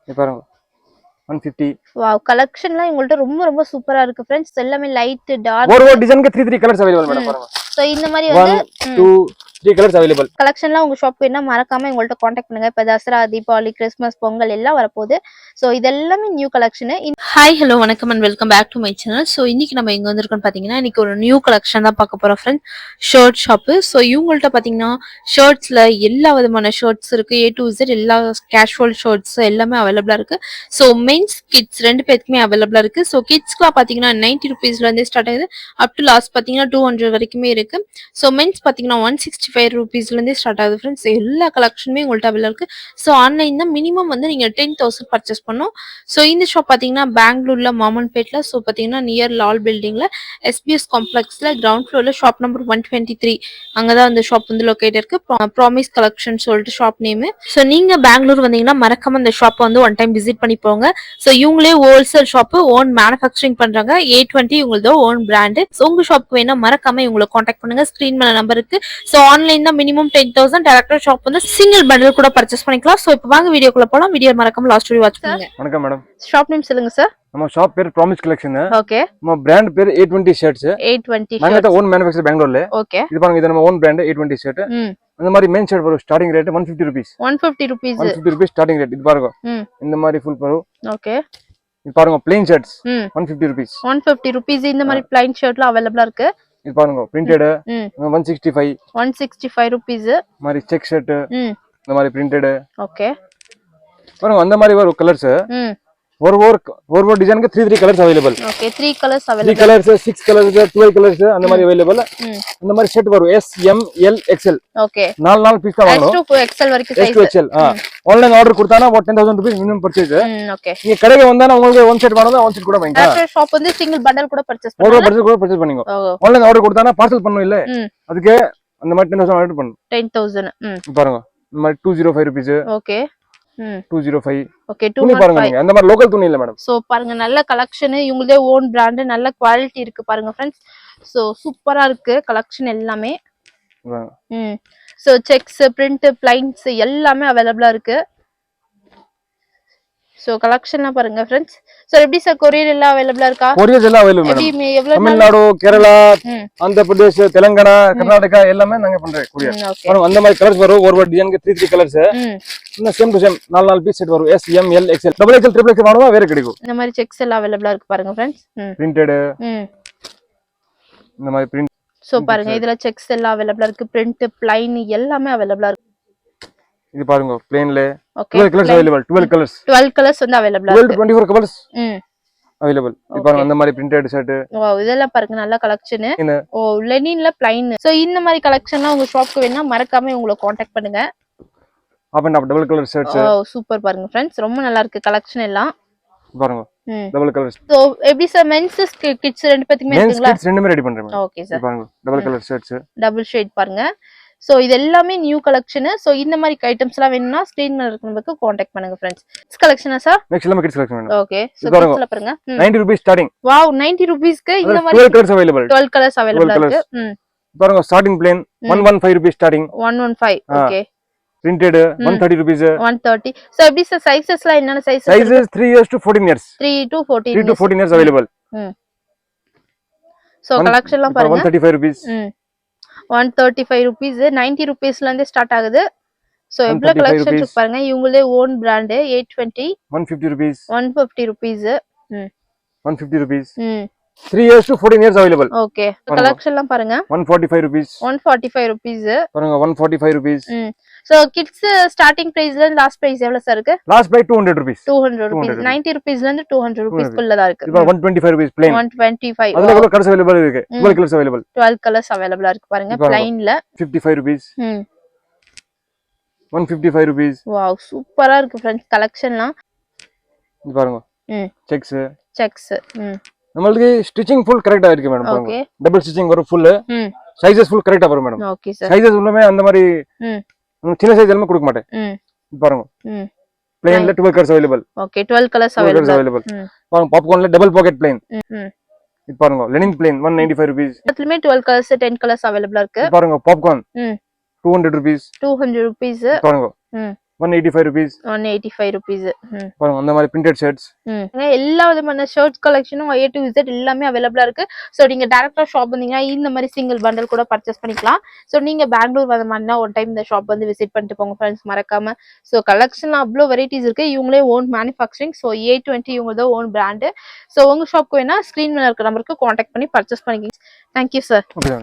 இது பாருங்க 150. வாவ், கலெக்ஷன்லாம் உங்கள்ட்ட ரொம்ப ரொம்ப சூப்பரா இருக்கு फ्रेंड्स. எல்லாமே லைட் டார்க் ஒரு டிசைனுக்கு 3 கலர்ஸ் அவேலபிள் மேடம் பாருங்க. சோ இந்த மாதிரி வந்து 1 2 3 கலர்ஸ் அவேலபிள். கலெக்ஷன்லாம் உங்க ஷாப் வேணா மறக்காம உங்கள்ட்ட காண்டாக்ட் பண்ணுங்க. இப்ப தசரா, தீபாவளி, கிறிஸ்மஸ், பொங்கல் எல்லாம் வரப்போகுது. ஸோ இதெல்லாமே நியூ கலெக்ஷன். ஹாய் ஹலோ வணக்கம் and welcome back to my channel. So இன்னைக்கு நம்ம எங்கே வந்திருக்கோம்னு பார்த்தீங்கன்னா, இன்னைக்கு ஒரு நியூ கலெக்ஷன் தான் பார்க்க போகிறோம் ஃப்ரெண்ட். Shirt shop. ஸோ இவங்கள்ட்ட பார்த்தீங்கன்னா ஷர்ட்ஸில் எல்லா விதமான ஷர்ட்ஸ் இருக்குது. A to Z எல்லா கேஷுவல் ஷர்ட்ஸ் எல்லாமே அவைலபிளாக இருக்குது. ஸோ மென்ஸ் கிட்ஸ் ரெண்டு பேருக்குமே அவைலபிளாக இருக்குது. ஸோ கிட்ஸ்க்குலாம் பார்த்தீங்கன்னா 90 ருபீஸ்லேருந்தே ஸ்டார்ட் ஆகுது. அப் டு லாஸ்ட் பார்த்தீங்கன்னா 200 வரைக்குமே இருக்குது. ஸோ மென்ஸ் பார்த்தீங்கன்னா 165 ருபீஸ்லேருந்தே ஸ்டார்ட் ஆகுது ஃப்ரெண்ட்ஸ். எல்லா கலெக்ஷனுமே உங்கள்ட்ட அவைலபிளாக இருக்குது. ஸோ ஆன்லைன் தான் மினிமம் வந்து நீங்கள் 10,000 பர்ச்சேஸ் பண்ணணும். ஸோ இந்த ஷாப் பார்த்தீங்கன்னா பெங்களூர்ல மாமன்பேட்ல. ஸோ பார்த்தீங்கன்னா நியர் லால் பில்டிங்ல SBS காம்ப்ளெக்ஸ்ல கிரவுண்ட் ஃப்ளோர்ல ஷாப் நம்பர் 123 அங்கதான் அந்த ஷாப் வந்து லொக்கேட் இருக்கு. ப்ராமிஸ் கலெக்ஷன் சொல்லிட்டு ஷாப் நேம். ஸோ நீங்க பெங்களூர் வந்தீங்கன்னா மறக்காம அந்த ஷாப் வந்து ஒன் டைம் விசிட் பண்ணி போங்க. ஸோ இவங்களே ஹோல்சேல் ஷாப் ஓன் மேனுஃபேக்சரிங் பண்றாங்க. A20 உங்களது ஓன் பிராண்டு. ஸோ உங்க ஷாப்க்கு வேணா மறக்காம இவங்களை காண்டாக்ட் பண்ணுங்க. ஸ்கிரீன் மேல நம்பர் இருக்கு. ஸோ ஆன்லைன் தான் மினிமம் 10,000. டேரக்டா ஷாப் வந்து சிங்கிள் பண்டில் கூட பர்ச்சேஸ் பண்ணிக்கலாம். ஸோ இப்போ வாங்க வீடியோக்குள்ள போலாம். வீடியோ மறக்காம லாஸ்ட் வரை வாட்ச் பண்ணுங்க. வணக்கம் மேடம். ஷாப் நேம் சொல்லுங்க சார். நம்ம ஷாப் பேர் ப்ராமிஸ் கலெக்ஷன். ஓகே. நம்ம பிராண்ட் பேர் A20 ஷர்ட்ஸ். A20 நாங்க ஓன் மேனுஃபேக்சர் பெங்களூர்ல. ஓகே. இது பாருங்க, இது நம்ம ஓன் பிராண்ட் A20 ஷர்ட். அந்த மாதிரி மெயின் ஷர்ட் வரும் starting rate 150 rupees. 150 rupees. 150 rupees starting rate. இது பாருங்க, இந்த மாதிரி ஃபுல் வரும். ஓகே. இது பாருங்க பிளைன் ஷர்ட்ஸ் 150 ருபீஸ். 150 ருபீஸ். இந்த மாதிரி பிளைன் ஷர்ட்லாம் அவைலபிளா இருக்கு. இது பாருங்க பிரிண்டட் 165. 165 ருபீஸ். மாதிரி செக் ஷர்ட் இந்த மாதிரி பிரிண்டட். ஓகே. பாருங்க அந்த மாதிரி வரும் கலர்ஸ். ஒரு டிசைனுக்கு 3 colours available. Okay. 3 colours 3 available. Colours 6 colours 12 colours அந்த மாதிரி அவைலபிள். அந்த மாதிரி செட் வரும் S M L XL. Okay. 4 piece தான் வாங்கணும். S to XL வரைக்கும் S size. to XL. Online order கொடுத்தானா 10,000 ரூபாய் மினிமம் பர்சேஸ். ஓகே. நீங்க கடைக்கு வந்தானா உங்களுக்கு ஒன் செட் வேணும்னா ஒன் செட் கூட வாங்கிக்கலாம். டேரக்ட் ஷாப் வந்து சிங்கிள் பண்டல் கூட பர்சேஸ் ஒரு பண்ணலாம். பர்சேஸ் கூட பர்சேஸ் பண்ணிக்கோ. ஆன்லைன் ஆர்டர் கொடுத்தானா பார்சல் பண்ணனும் இல்ல, அதுக்கு அந்த மாதிரி 10,000 ஆர்டர் பண்ணனும். 10,000. பாருங்க இந்த மாதிரி 205 ரூபாய். ஓகே. 205. ஓகே. துணி பாருங்க, நீங்க அந்த மாதிரி லோக்கல் துணி இல்ல மேடம். சோ பாருங்க, நல்ல கலெக்ஷன். இவங்களே ஓன் பிராண்ட், நல்ல குவாலிட்டி இருக்கு பாருங்க फ्रेंड्स. சோ சூப்பரா இருக்கு கலெக்ஷன் எல்லாமே. சோ செக்ஸ், பிரிண்ட், பிளைன்ஸ் எல்லாமே அவைலபிளா இருக்கு. சோ கலெக்ஷன்லாம் பாருங்க फ्रेंड्स. சோ எப்படி சார் கொரியர் எல்லாம் அவைலபிளா இருக்கா? கொரியர் எல்லாம் அவைலபிள் மேடம். தமிழ்நாடு, கேரளா, ஆந்திர பிரதேஷ், தெலுங்கானா, கர்நாடகா எல்லாமே நாங்க பண்றோம் கொரியர். பாருங்க அந்த மாதிரி கலர்ஸ் வரும். ஒரு டிசைனுக்கு 3 கலர்ஸ். இன்னும் same to same 4 piece set வரும். S M L XL double XL triple XL வாங்குனா வேற கிடைக்கும். இந்த மாதிரி செக்ஸ் எல்லாம் அவைலபிளா இருக்கு பாருங்க फ्रेंड्स. பிரிண்டட் இந்த மாதிரி பிரிண்ட். சோ பாருங்க இதுல செக்ஸ் எல்லாம் அவைலபிளா இருக்கு. பிரிண்ட், பிளைன் எல்லாமே அவைலபிளா இருக்கு. இது பாருங்க பிளைன்ல 12 கலர்ஸ் அவைலபிள். 12 கலர்ஸ் வந்து அவைலபிளா இருக்கு. 24 கலர்ஸ் அவைலபிள். இது பாருங்க அந்த மாதிரி பிரிண்டட் ஷர்ட். வாவ், இதெல்லாம் பாருங்க நல்ல கலெக்ஷன். ஓ லெனின்ல பிளைன். சோ இந்த மாதிரி கலெக்ஷன்லாம் உங்க ஷாப்க்கு வேணா மறக்காம உங்களை காண்டாக்ட் பண்ணுங்க. Up and up double colour shirts. ஓ சூப்பர் பாருங்க फ्रेंड्स, ரொம்ப நல்லா இருக்கு கலெக்ஷன் எல்லாம். பாருங்க டபுள் கலர்ஸ். சோ எப்படி சார் மென்ஸ் கிட்ஸ் ரெண்டு பேத்துக்குமே இருக்குங்களா? மென்ஸ் கிட்ஸ் ரெண்டுமே ரெடி பண்றேன். Okay sir. பாருங்க double colour shirts, double shade பாருங்க. சோ இது எல்லாமே நியூ கலெக்ஷன். சோ இந்த மாதிரி ஐட்டம்ஸ் எல்லாம் வேணும்னா ஸ்கிரீன் மேல இருக்கிறவங்களுக்கு காண்டாக்ட் பண்ணுங்க फ्रेंड्स. கிட்ஸ் கலெக்ஷனா சார்? நெக்ஸ்ட் எல்லாமே kids collection madam. Okay. So கிட்ஸ்ல பாருங்க 90 ரூபாய் ஸ்டார்டிங். வாவ், 90 ரூபீஸ்க்கு இந்த மாதிரி 12 கலர்ஸ் அவைலபிள். 12 கலர்ஸ் அவைலபிளா இருக்கு. பாருங்க ஸ்டார்டிங் பிளேன் 115 ரூபாய் starting. 115. Okay. Printed 130 rupees. 130. So எப்படி சார் சைஸஸ்லாம் என்னென்ன sizes? Sizes 3 years to 14 years. 3 to 14 3 to 14 years available. So கலெக்ஷன்லாம் பாருங்க. 135 rupees. 135 rupees. 90 rupeesல இருந்து ஸ்டார்ட் ஆகுது. So எவ்வளவு கலெக்ஷன் இருக்கு பாருங்க. இவங்களே own brand A20. 150 rupees. 150 rupees. 150 rupees. 3 years to 14 years available. Okay. கலெக்ஷன்லாம் பாருங்க. 145 rupees. 145 rupees. பாருங்க 145 rupees. So kids starting price ல லாஸ்ட் பிரைஸ் எவ்வளவு சார் இருக்கு? Last price 200 rupees. 200 rupees. 90 rupeesல இருந்து 200 rupees குள்ள தான் இருக்கு. இது 125 rupees plain. 125. அதுல கூட கலர்ஸ் அவைலபிள் இருக்கு. 12 கலர்ஸ் அவைலபிள். 12 கலர்ஸ் அவைலபிளா இருக்கு பாருங்க plainல. 55 rupees. 155 rupees. வாவ், சூப்பரா இருக்கு फ्रेंड्स கலெக்ஷன்லாம். இது பாருங்க. செக்ஸ். நம்மளுக்கு ஸ்டிச்சிங் ஃபுல் கரெக்ட்டா இருக்கு மேடம். பாருங்க டபுள் ஸ்டிச்சிங் வரும் ஃபுல். சைஸஸ் ஃபுல் கரெக்ட்டா வரும் மேடம். Okay sir. சைஸஸ் உள்ளமே அந்த மாதிரி சின்ன சைஸ் எல்லாம் கொடுக்க மாட்டேன். பாருங்க பிளேன்ல 12 colours available. Okay. 12 colours available. பாருங்க பாப்கார்ன்ல டபுள் பாக்கெட் பிளேன். இது பாருங்க Lenin plane 195 rupees. அதுலமே 12 colours 10 colours அவைலபிளா இருக்கு. பாருங்க பாப்கார்ன் 200 rupees. 200 rupees. பாருங்க 185 rupees 185 rupees. பாருங்க அந்த மாதிரி பிரிண்டட் ஷர்ட்ஸ். எல்லா விதமான ஷர்ட்ஸ் கலெக்ஷனும் A to Z எல்லாமே அவைலபிளா இருக்கு. சோ நீங்க டைரக்டா ஷாப் வந்தீங்கன்னா இந்த மாதிரி சிங்கிள் பண்டல் கூட பர்ச்சேஸ் பண்ணிக்கலாம். சோ நீங்க பெங்களூர் வந்த மாதிரினா ஒரு டைம் இந்த ஷாப் வந்து விசிட் பண்ணிட்டு போங்க ஃப்ரெண்ட்ஸ், மறக்காம. சோ கலெக்ஷன்ல அவ்வளோ வெரைட்டிஸ் இருக்கு. இவங்களே ஓன் மேனுஃபேக்சரிங். சோ A20 இவங்களோட ஓன் பிராண்ட். சோ உங்க ஷாப்க்கு வேணா ஸ்கிரீன் மேல இருக்க நம்பருக்கு கான்டாக்ட் பண்ணி பர்ச்சேஸ் பண்ணிக்கங்க. Thank you sir. ஓகே.